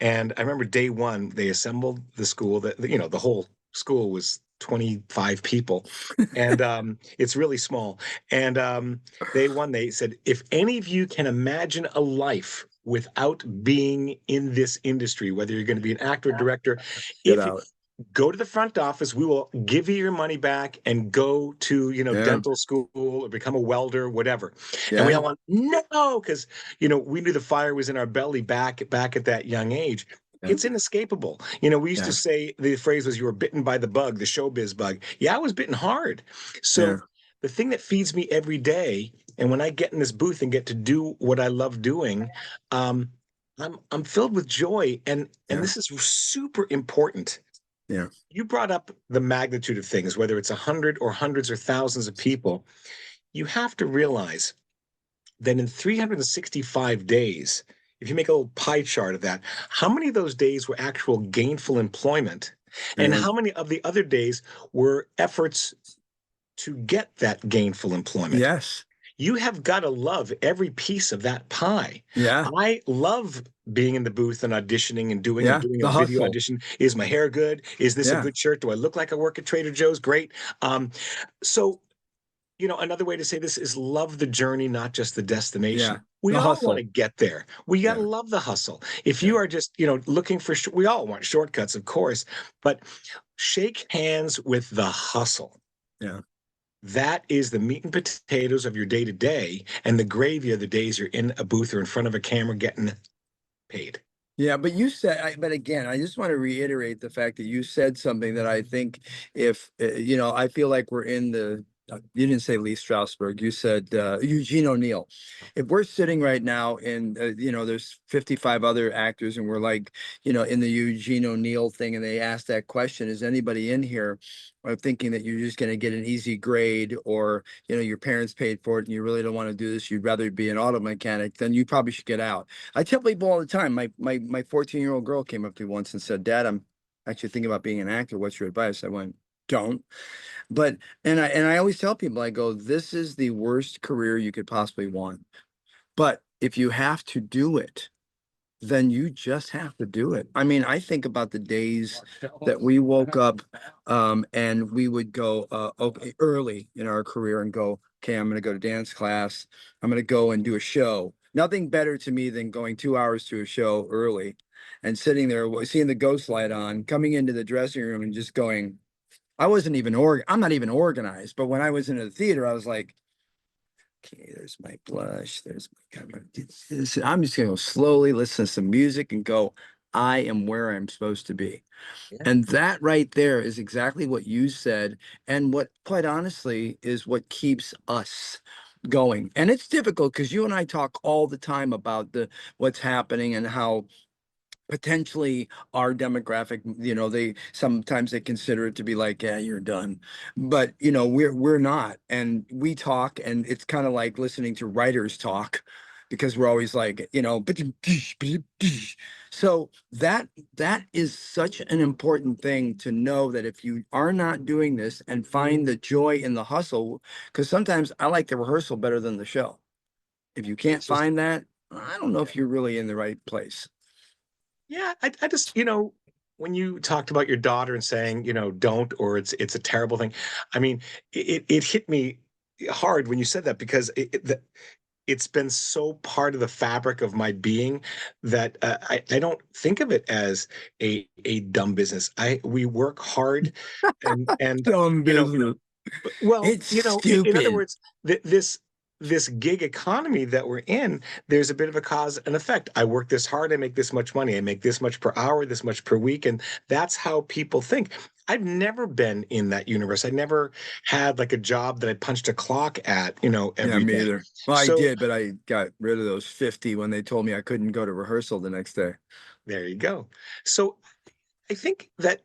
And I remember day one, they assembled the school that, the whole school was 25 people. And it's really small. And they said, if any of you can imagine a life without being in this industry, whether you're going to be an actor, director, Get if out. go to the front office, we will give you your money back and go to, Yeah. dental school or become a welder, whatever. And we Yeah. all went, no, because, we knew the fire was in our belly back at that young age. Yeah. It's inescapable. We used to Yeah. say the phrase was you were bitten by the bug, the showbiz bug. Yeah, I was bitten hard. Yeah. So the thing that feeds me every day, and when I get in this booth and get to do what I love doing, um, I'm filled with joy, and Yeah. this is super important. Yeah. You brought up the magnitude of things, whether it's 100 or hundreds or thousands of people. You have to realize that in 365 days, if you make a little pie chart of that, how many of those days were actual gainful employment? And Yeah. how many of the other days were efforts to get that gainful employment? Yes. You have got to love every piece of that pie. Yeah. I love being in the booth and auditioning and doing. I'm Yeah. doing a The video hustle. audition. Is my hair good? Is this a Yeah. good shirt? Do I look like I work at Trader Joe's? Great. Um, so, another way to say this is love the journey, not just the destination. Yeah. We The all want to hustle. get there. We got to Yeah. love the hustle. If you Yeah. are just, looking for, we all want shortcuts, of course, but shake hands with the hustle. Yeah. That is the meat and potatoes of your day to day, and the gravy of the days you're in a booth or in front of a camera getting paid. Yeah, but but again, I just want to reiterate the fact that you said something that I think if, I feel like we're in you didn't say Lee Strasberg, you said Eugene O'Neal. If we're sitting right now and, there's 55 other actors and we're like, in the Eugene O'Neal thing and they ask that question, is anybody in here thinking that you're just going to get an easy grade or, your parents paid for it and you really don't want to do this, you'd rather be an auto mechanic, then you probably should get out. I tell people all the time. My 14-year-old girl came up to me once and said, "Dad, I'm actually thinking about being an actor. What's your advice?" I went, "Don't." But and I always tell people, I go, "This is the worst career you could possibly want. But if you have to do it, then you just have to do it." I mean, I think about the days that we woke up and we would go okay, early in our career and go, okay, I'm going to go to dance class. I'm going to go and do a show. Nothing better to me than going 2 hours to a show early and sitting there, seeing the ghost light on, coming into the dressing room and just going, I'm not even organized. But when I was in the theater, I was like, okay, there's my blush. There's my camera. I'm just going to go slowly, listen to some music and go, I am where I'm supposed to be. Yeah. And that right there is exactly what you said. And what, quite honestly, is what keeps us going. And it's difficult because you and I talk all the time about what's happening and how potentially our demographic, they sometimes they consider it to be like, yeah, you're done. But we're not. And we talk, and it's kind of like listening to writers talk because we're always like, so that is such an important thing to know, that if you are not doing this and find the joy in the hustle, because sometimes I like the rehearsal better than the show. If you can't It's just, find that, I don't know if you're really in the right place. yeah, I just, when you talked about your daughter and saying, don't, or it's a terrible thing. I mean, it hit me hard when you said that because it's been so part of the fabric of my being that I don't think of it as a dumb business. We work hard and Dumb you know business. well, It's in other stupid. words, this gig economy that we're in, there's a bit of a cause and effect. I work this hard, I make this much money, I make this much per hour, this much per week, and that's how people think. I've never been in that universe. I never had like a job that I punched a clock at, Yeah, every me day. either. Well, I So did, but I got rid of those 50 when they told me I couldn't go to rehearsal the next day. there you go. So I think that